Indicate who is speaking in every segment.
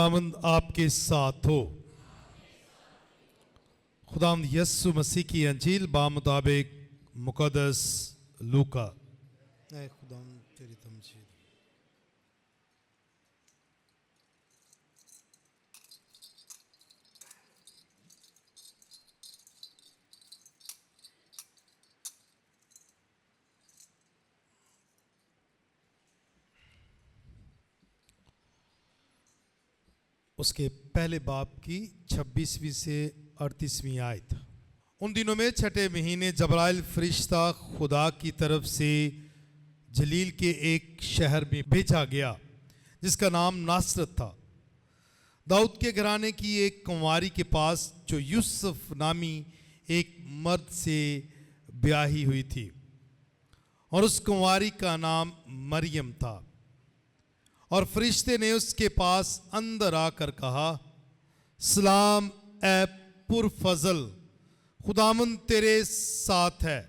Speaker 1: खुदावंद आपके साथ हो। खुदावंद यीशु मसीह की अंजील बामुताबिक मुकद्दस लूका। ऐ खुदावंद तेरी तमजीद। उसके पहले बाब की 26वीं से 38वीं आयत। उन दिनों में छठे महीने जबराइल फरिश्ता खुदा की तरफ से जलील के एक शहर में भेजा गया जिसका नाम नासरत था, दाऊद के घराने की एक कुंवारी के पास, जो यूसुफ नामी एक मर्द से ब्याही हुई थी, और उस कुंवारी का नाम मरियम था। और फरिश्ते ने उसके पास अंदर आकर कहा, सलाम ए पुरफजल, खुदावंद तेरे साथ है,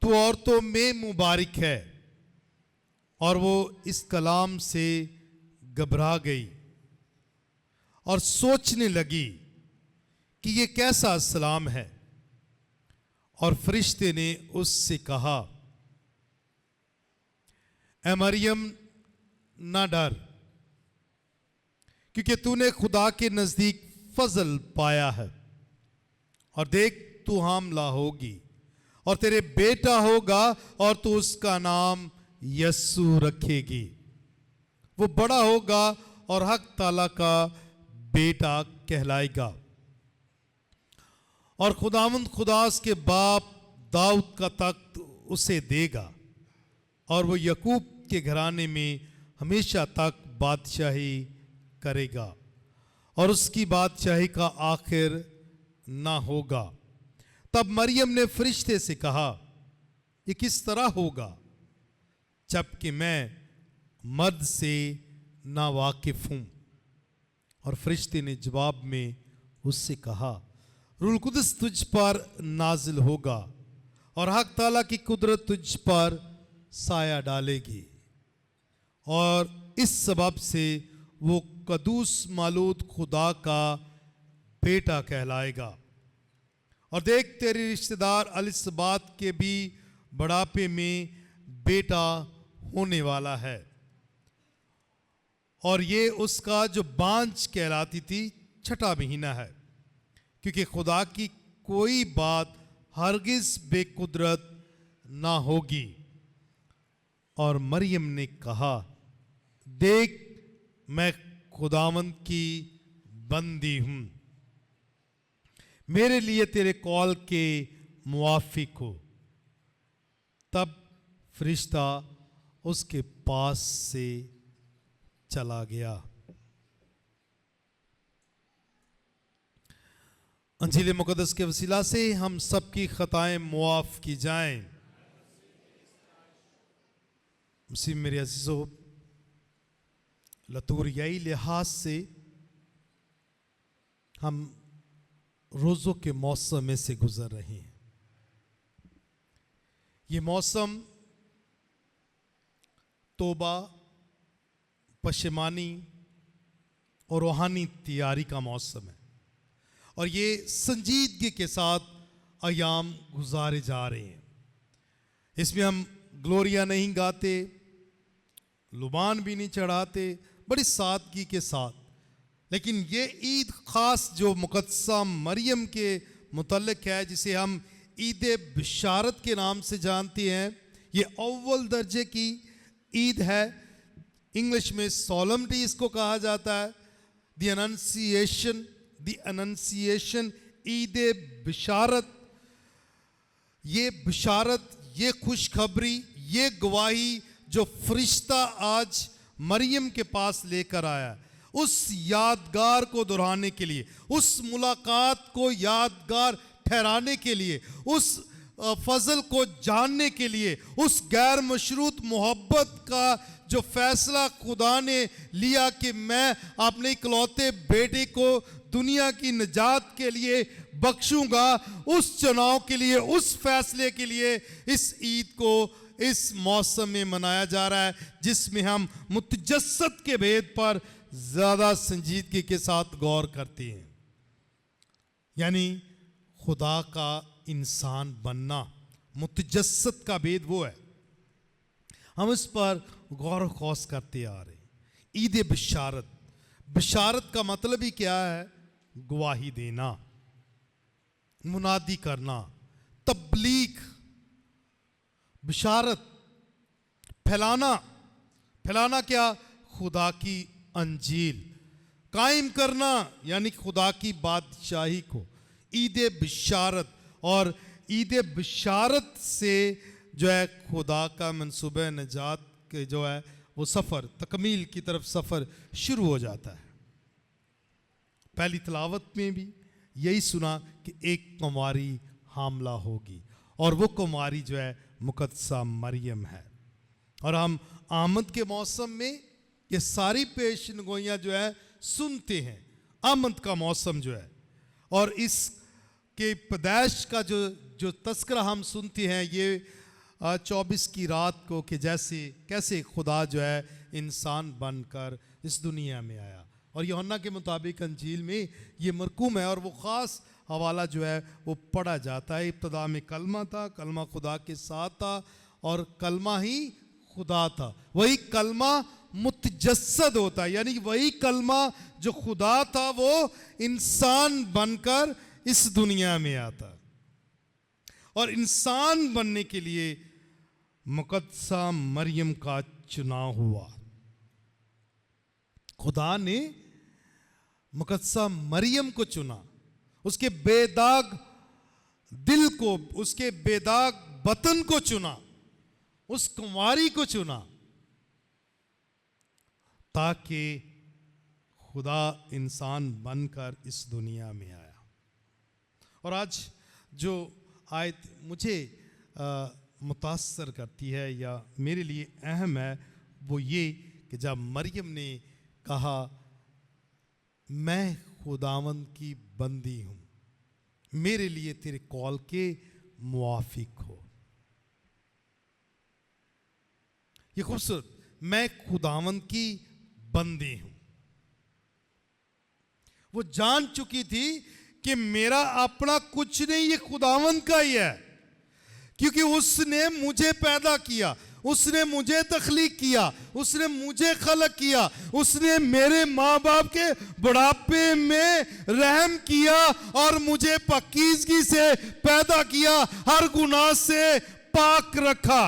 Speaker 1: तू औरतों में मुबारक है। और वो इस कलाम से घबरा गई और सोचने लगी कि ये कैसा सलाम है। और फरिश्ते ने उससे कहा, ए मरियम ना डर, क्योंकि तूने खुदा के नजदीक फजल पाया है। और देख, तू हामला होगी और तेरे बेटा होगा, और तू उसका नाम यस्सु रखेगी। वो बड़ा होगा और हक ताला का बेटा कहलाएगा। और खुदावंद खुदा उसके बाप दाऊद का तख्त उसे देगा, और वो यकूब के घराने में हमेशा तक बादशाही करेगा, और उसकी बादशाही का आखिर ना होगा। तब मरियम ने फरिश्ते से कहा, ये किस तरह होगा जबकि मैं मर्द से ना वाकिफ हूं। और फरिश्ते ने जवाब में उससे कहा, रूह कुद्स तुझ पर नाजिल होगा, और हक ताला की कुदरत तुझ पर साया डालेगी, और इस सबब से वो कदूस मालूद खुदा का बेटा कहलाएगा। और देख, तेरे रिश्तेदार एलिसबात के भी बुढ़ापे में बेटा होने वाला है, और ये उसका जो बांझ कहलाती थी छठा महीना है, क्योंकि खुदा की कोई बात हरगिज बेकुदरत ना होगी। और मरियम ने कहा, देख, मैं खुदावंद की बंदी हूं, मेरे लिए तेरे कौल के मुआफिक हो। तब फरिश्ता उसके पास से चला गया। अंजील मुकद्दस के वसीला से हम सबकी खताएं मुआफ की जाएं। मुसीब मेरे अजीजों, लतूरियाई लिहाज से हम रोज़ों के मौसम में से गुजर रहे हैं। ये मौसम तौबा, पशेमानी और रूहानी तैयारी का मौसम है, और ये संजीदगी के साथ अयाम गुजारे जा रहे हैं। इसमें हम ग्लोरिया नहीं गाते, लुबान भी नहीं चढ़ाते, बड़ी सादगी के साथ। लेकिन ये ईद ख़ास जो मुक़द्दसा मरियम के मुतल्लिक़ है, जिसे हम ईद बिशारत के नाम से जानते हैं, ये अव्वल दर्जे की ईद है। इंग्लिश में सोलमनिटी इसको कहा जाता है, द अनंसिएशन, ईद बिशारत। ये बिशारत, ये खुशखबरी, ये गवाही जो फरिश्ता आज मरियम के पास लेकर आया, उस यादगार को दोहराने के लिए, उस मुलाकात को यादगार ठहराने के लिए, उस फजल को जानने के लिए, उस गैर मशरूत मोहब्बत का जो फैसला खुदा ने लिया कि मैं अपने इकलौते बेटे को दुनिया की निजात के लिए बख्शूंगा, उस चुनाव के लिए, उस फैसले के लिए इस ईद को इस मौसम में मनाया जा रहा है, जिसमें हम मुतजस्सद के भेद पर ज्यादा संजीदगी के साथ गौर करती हैं। यानी खुदा का इंसान बनना, मुतजस्सद का भेद वो है। हम इस पर गौर खौस करते आ रहे हैं। ईद बिशारत, बिशारत का मतलब ही क्या है? गवाही देना, मुनादी करना, तबलीग, बिशारत, फैलाना। फैलाना क्या? खुदा की अंजील कायम करना, यानी खुदा की बादशाही को। ईद बिशारत, और ईद बिशारत से जो है खुदा का मंसूबे निजात के जो है वो सफ़र, तकमील की तरफ सफ़र शुरू हो जाता है। पहली तिलावत में भी यही सुना कि एक कुंवारी हामला होगी, और वो कुंवारी जो है मुकद्दसा मरियम है। और हम आमद के मौसम में ये सारी पेशनगोइयाँ जो है सुनते हैं। आमद का मौसम जो है, और इसके पैदाइश का जो तस्करा हम सुनते हैं ये 24 की रात को, कि कैसे खुदा जो है इंसान बनकर इस दुनिया में आया। और यूहन्ना के मुताबिक अंजील में ये मरकूम है, और वो ख़ास हवाला जो है वो पढ़ा जाता है। इब्तदा में कलमा था, कलमा खुदा के साथ था, और कलमा ही खुदा था। वही कलमा मुतजस्सद होता है, यानी वही कलमा जो खुदा था वो इंसान बनकर इस दुनिया में आता। और इंसान बनने के लिए मुकद्दसा मरियम का चुनाव हुआ। खुदा ने मुकद्दसा मरियम को चुना, उसके बेदाग दिल को, उसके बेदाग बतन को चुना, उस कुंवारी को चुना, ताकि खुदा इंसान बनकर इस दुनिया में आया। और आज जो आयत मुझे मुतासर करती है या मेरे लिए अहम है, वो ये कि जब मरियम ने कहा मैं खुदावंद की बंदी हूँ, मेरे लिए तेरे कौल के मुआफिक हो। ये खूबसूरत, मैं खुदावंद की बंदी हूँ। वो जान चुकी थी कि मेरा अपना कुछ नहीं, ये खुदावंद का ही है, क्योंकि उसने मुझे पैदा किया, उसने मुझे तख्लीक किया, उसने मुझे खलक किया, उसने मेरे माँ बाप के बुढ़ापे में रहम किया और मुझे पाकीज़गी से पैदा किया, हर गुनाह से पाक रखा।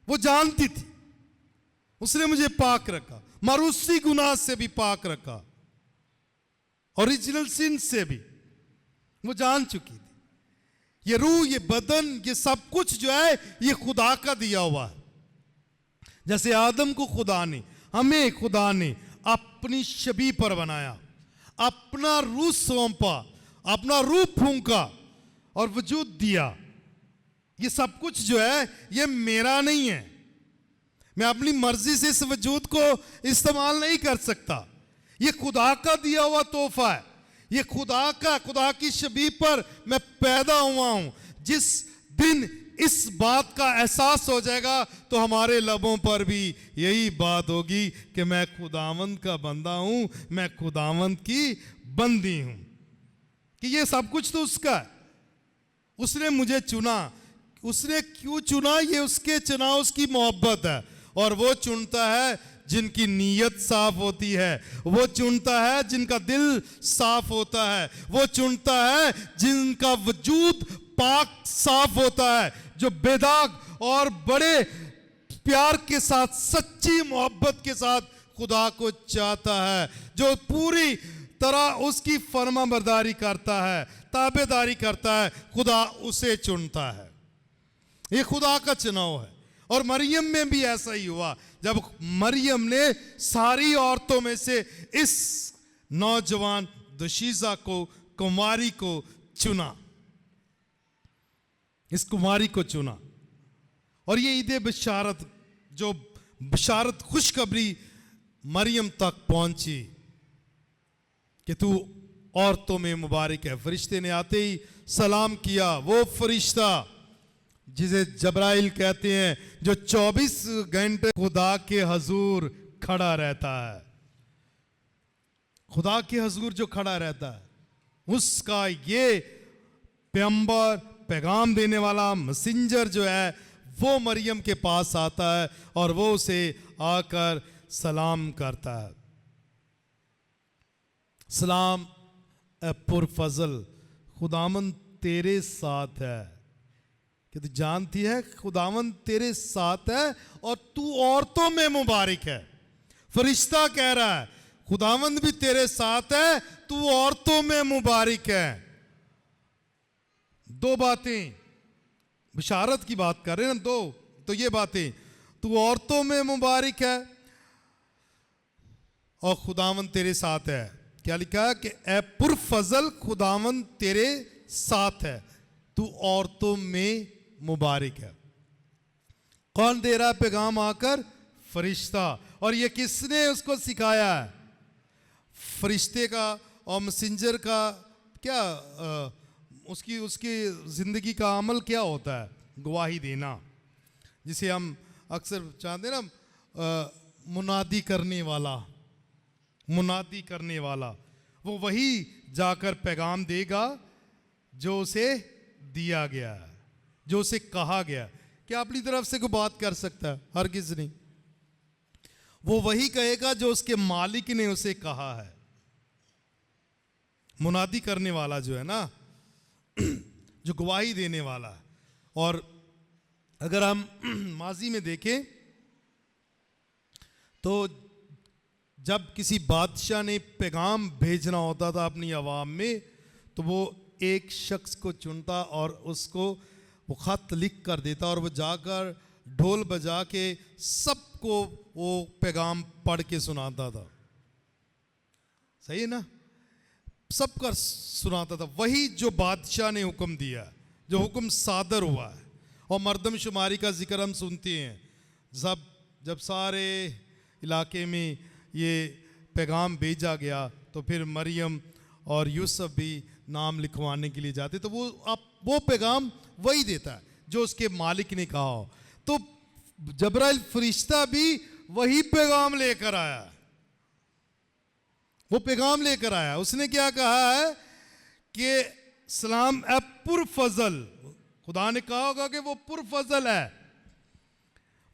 Speaker 1: वो जानती थी उसने मुझे पाक रखा, मारूसी गुनाह से भी पाक रखा, ओरिजिनल सिन से भी वो जान चुकी थी। ये रूह, ये बदन, ये सब कुछ जो है ये खुदा का दिया हुआ है। जैसे आदम को खुदा ने, हमें खुदा ने अपनी शबीह पर बनाया, अपना रूह सौंपा, अपना रूह फूंका और वजूद दिया। ये सब कुछ जो है ये मेरा नहीं है, मैं अपनी मर्जी से इस वजूद को इस्तेमाल नहीं कर सकता। ये खुदा का दिया हुआ तोहफा है, ये खुदा का, खुदा की शबीह पर मैं पैदा हुआ हूं। जिस दिन इस बात का एहसास हो जाएगा तो हमारे लबों पर भी यही बात होगी कि मैं खुदावंद का बंदा हूं, मैं खुदावंद की बंदी हूं। कि ये सब कुछ तो उसका है, उसने मुझे चुना। उसने क्यों चुना? ये उसके चुनाव, उसकी मोहब्बत है। और वो चुनता है जिनकी नीयत साफ होती है, वो चुनता है जिनका दिल साफ होता है, वो चुनता है जिनका वजूद पाक साफ होता है, जो बेदाग और बड़े प्यार के साथ, सच्ची मोहब्बत के साथ खुदा को चाहता है, जो पूरी तरह उसकी फरमाबरदारी करता है, ताबेदारी करता है। खुदा उसे चुनता है। ये खुदा का चुनाव है। और मरियम में भी ऐसा ही हुआ। जब मरियम ने सारी औरतों में से इस नौजवान दुशीजा को, कुमारी को चुना, इस कुमारी को चुना। और ये ईद बिशारत, जो बिशारत खुशखबरी मरियम तक पहुंची कि तू औरतों में मुबारक है। फरिश्ते ने आते ही सलाम किया। वो फरिश्ता जिसे जबराइल कहते हैं, जो 24 घंटे खुदा के हजूर खड़ा रहता है, खुदा के हजूर जो खड़ा रहता है, उसका ये पैगंबर, पैगाम देने वाला मैसेंजर जो है, वो मरियम के पास आता है और वो उसे आकर सलाम करता है। सलाम ए पुरफजल, खुदावन तेरे साथ है। कि तू जानती है खुदावन तेरे साथ है और तू औरतों में मुबारक है। फरिश्ता कह रहा है खुदावंद भी तेरे साथ है, तू औरतों में मुबारक है। दो बातें, बिशारत की बात कर रहे हैं ना, दो तो ये बातें, तू औरतों में मुबारक है और खुदावंद तेरे साथ है। क्या लिखा है कि ए पुरफजल, खुदावंद तेरे साथ है, तू औरतों में मुबारक है। कौन दे रहा है पैगाम आकर? फरिश्ता। और ये किसने उसको सिखाया है? फरिश्ते का और मैसेंजर का क्या उसकी जिंदगी का अमल क्या होता है? गवाही देना, जिसे हम अक्सर चाहते हैं ना, मुनादी करने वाला। मुनादी करने वाला वो वही जाकर पैगाम देगा जो उसे दिया गया है, जो उसे कहा गया। क्या अपनी तरफ से कोई बात कर सकता है? हरगिज़ नहीं। वो वही कहेगा जो उसके मालिक ने उसे कहा है। मुनादी करने वाला जो है ना, जो गवाही देने वाला। और अगर हम माजी में देखें तो जब किसी बादशाह ने पैगाम भेजना होता था अपनी आवाम में, तो वो एक शख्स को चुनता और उसको वो खत लिख कर देता और वो जाकर ढोल बजा के सबको वो पैगाम पढ़ के सुनाता था। सही है ना? सबका सुनाता था वही जो बादशाह ने हुक्म दिया, जो हुक्म सादर हुआ है। और मर्दमशुमारी का जिक्र हम सुनते हैं, जब सारे इलाके में ये पैगाम भेजा गया तो फिर मरियम और यूसुफ भी नाम लिखवाने के लिए जाते, तो वो पैगाम वही देता है जो उसके मालिक ने कहा हो। तो जबराइल फरिश्ता भी वही पैगाम लेकर आया, वो पैगाम लेकर आया। उसने क्या कहा है कि सलाम ए पुरफजल। खुदा ने कहा होगा कि वो पुरफजल है,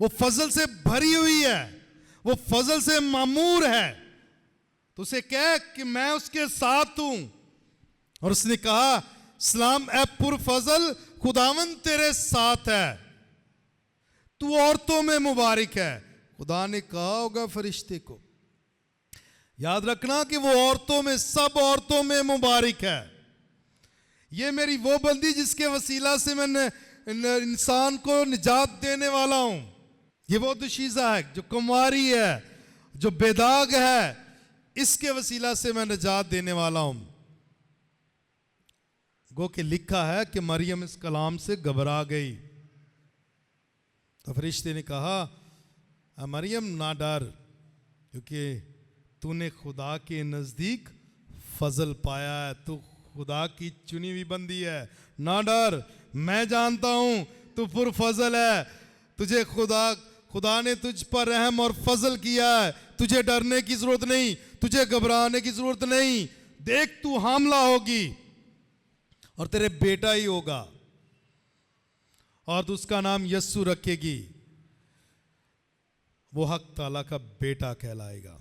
Speaker 1: वो फजल से भरी हुई है, वो फजल से मामूर है। तो उसे कह कि मैं उसके साथ हूं। और उसने कहा सलाम ए पुरफजल, खुदावन तेरे साथ है, तू औरतों में मुबारक है। खुदा ने कहा होगा फरिश्ते को, याद रखना कि वो औरतों में, सब औरतों में मुबारक है। ये मेरी वो बंदी जिसके वसीला से मैं इंसान को निजात देने वाला हूं। ये वो दुशीज़ा है जो कुंवारी है, जो बेदाग है, इसके वसीला से मैं निजात देने वाला हूं। गो के लिखा है कि मरियम इस कलाम से घबरा गई। तो फरिश्ते ने कहा मरियम ना डर, क्योंकि तूने खुदा के नजदीक फजल पाया है, तू खुदा की चुनी हुई बंदी है। ना डर, मैं जानता हूं तू पुरफजल है, तुझे खुदा ने तुझ पर रहम और फजल किया है। तुझे डरने की जरूरत नहीं, तुझे घबराने की जरूरत नहीं। देख तू हामला होगी और तेरे बेटा ही होगा और तू उसका नाम यस्सु रखेगी, वो हक ताला का बेटा कहलाएगा।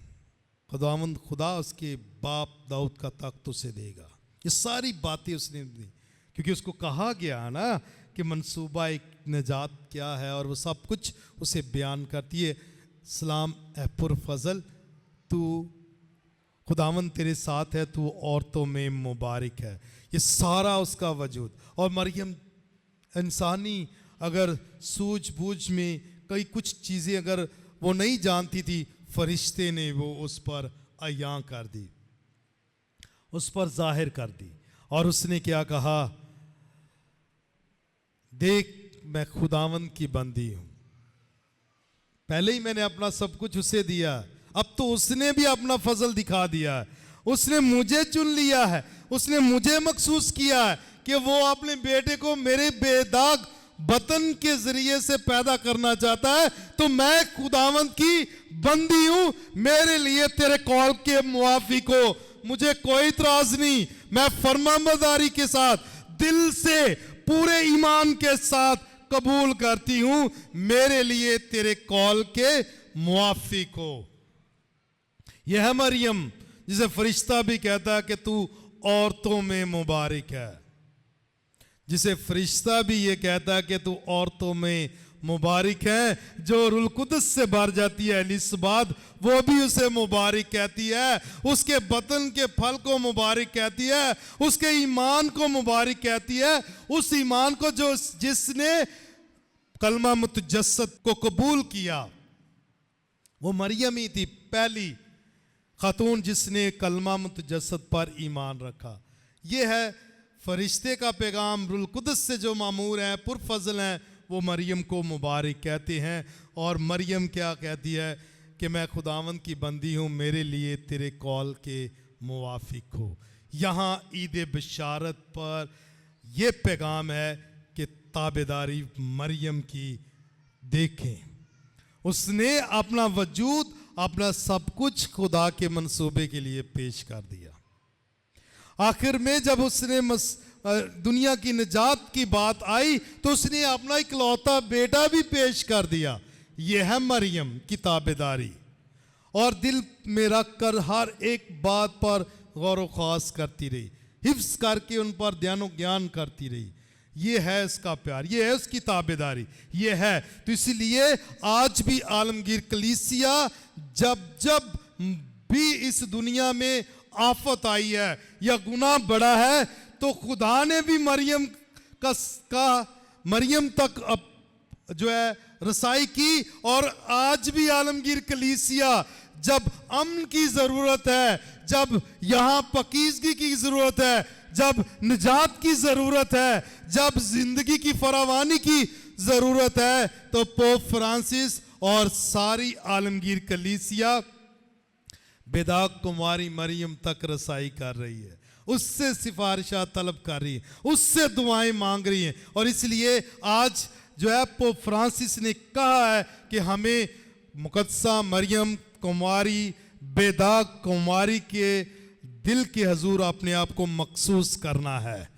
Speaker 1: खुदावंद खुदा उसके बाप दाऊद का तख्त उसे देगा। ये सारी बातें उसने दी क्योंकि उसको कहा गया ना कि मंसूबा एक निजात क्या है, और वो सब कुछ उसे बयान करती है। सलाम ए पुरफजल, तू खुदावंद तेरे साथ है, तू औरतों में मुबारक है। ये सारा उसका वजूद। और मरियम इंसानी अगर सूझबूझ में कई कुछ चीज़ें अगर वो नहीं जानती थी, फरिश्ते ने वो उस पर अयां कर दी, उस पर जाहिर कर दी। और उसने क्या कहा, देख मैं खुदावंद की बंदी हूं। पहले ही मैंने अपना सब कुछ उसे दिया, अब तो उसने भी अपना फजल दिखा दिया है। उसने मुझे चुन लिया है, उसने मुझे मखसूस किया है कि वो अपने बेटे को मेरे बेदाग वतन के जरिए से पैदा करना चाहता है, तो मैं खुदावंद की बंदी हूं, मेरे लिए तेरे कॉल के मुवाफिक हो, मुझे कोई इतराज नहीं। मैं फरमाबरदारी के साथ, दिल से, पूरे ईमान के साथ कबूल करती हूं, मेरे लिए तेरे कॉल के मुवाफिक हो। यह है मरियम जिसे फरिश्ता भी कहता है कि तू औरतों में मुबारक है, जिसे फरिश्ता भी ये कहता है कि तू औरतों में मुबारक है। जो रूह कुद्स से भर जाती है एलिसबात, वो भी उसे मुबारक कहती है, उसके बतन के फल को मुबारक कहती है, उसके ईमान को मुबारक कहती है। उस ईमान को जो जिसने कलमा मुतजस्सद को कबूल किया, वो मरियम ही थी, पहली खातून जिसने कलमा मुतजस्सद पर ईमान रखा। ये है फरिश्ते का पैगाम, रूह कुद्स से जो मामूर हैं, पुरफजल हैं, वो मरियम को मुबारक कहते हैं। और मरियम क्या कहती है कि मैं खुदावंद की बंदी हूँ, मेरे लिए तेरे कॉल के मुवाफिक हो। यहाँ ईद बशारत पर यह पैगाम है कि ताबेदारी मरियम की देखें, उसने अपना वजूद, अपना सब कुछ खुदा के मंसूबे के लिए पेश कर दिया। आखिर में जब उसने दुनिया की निजात की बात आई, तो उसने अपना इकलौता बेटा भी पेश कर दिया। यह है मरियम की ताबेदारी, और दिल में रख कर हर एक बात पर गौर ख्वास करती रही, हिफ्स करके उन पर ध्यान ज्ञान करती रही। ये है इसका प्यार, ये है उसकी ताबेदारी, ये है। तो इसलिए आज भी आलमगीर कलीसिया जब जब भी इस दुनिया में आफत आई है या गुनाह बढ़ा है, तो खुदा ने भी मरियम मरियम तक जो है रसाई की। और आज भी आलमगीर कलीसिया जब अमन की जरूरत है, जब यहाँ पकीजगी की जरूरत है, जब निजात की जरूरत है, जब जिंदगी की फरावानी की जरूरत है, तो पोप फ्रांसिस और सारी आलमगीर कलीसिया बेदाग कुमारी मरियम तक रसाई कर रही है, उससे सिफारिशा तलब कर रही है, उससे दुआएं मांग रही है। और इसलिए आज जो है पोप फ्रांसिस ने कहा है कि हमें मुकद्दसा मरियम कुमारी, बेदाग कुमारी के दिल के हजूर अपने आप को मखसूस करना है,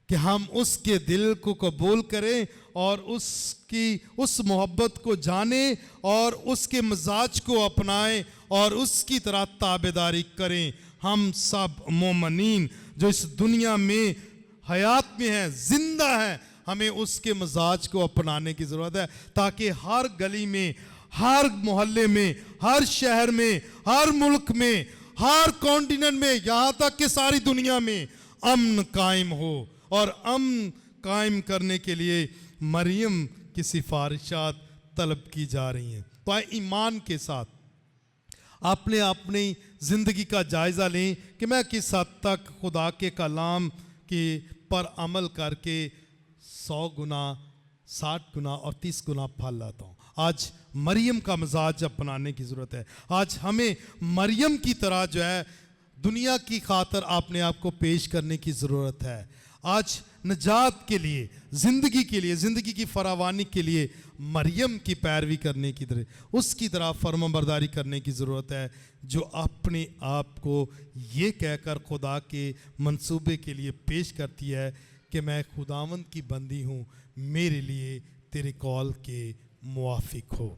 Speaker 1: कि हम उसके दिल को कबूल करें और उसकी उस मोहब्बत को जानें और उसके मजाज को अपनाएं और उसकी तरह ताबेदारी करें। हम सब मोमनीन जो इस दुनिया में हयात में हैं, जिंदा हैं, हमें उसके मजाज को अपनाने की ज़रूरत है, ताकि हर गली में, हर मोहल्ले में, हर शहर में, हर मुल्क में, हर कॉन्टिनेंट में, यहाँ तक कि सारी दुनिया में अमन कायम हो। और अमन कायम करने के लिए मरियम की सिफारिशात तलब की जा रही हैं। तो ईमान के साथ आपने अपनी ज़िंदगी का जायज़ा लें कि मैं किस हद तक खुदा के कलाम के पर अमल करके 100 गुना, 60 गुना और 30 गुना फल लाता हूँ। आज मरियम का मिजाज अपनाने की ज़रूरत है। आज हमें मरियम की तरह जो है दुनिया की खातर अपने आप को पेश करने की ज़रूरत है। आज निजात के लिए, ज़िंदगी के लिए, ज़िंदगी की फरावानी के लिए मरियम की पैरवी करने की तरह, उसकी तरह फर्माबरदारी करने की ज़रूरत है, जो अपने आप को ये कहकर खुदा के मंसूबे के लिए पेश करती है कि मैं खुदावंद की बंदी हूँ, मेरे लिए तेरे कॉल के मुवाफिक हो।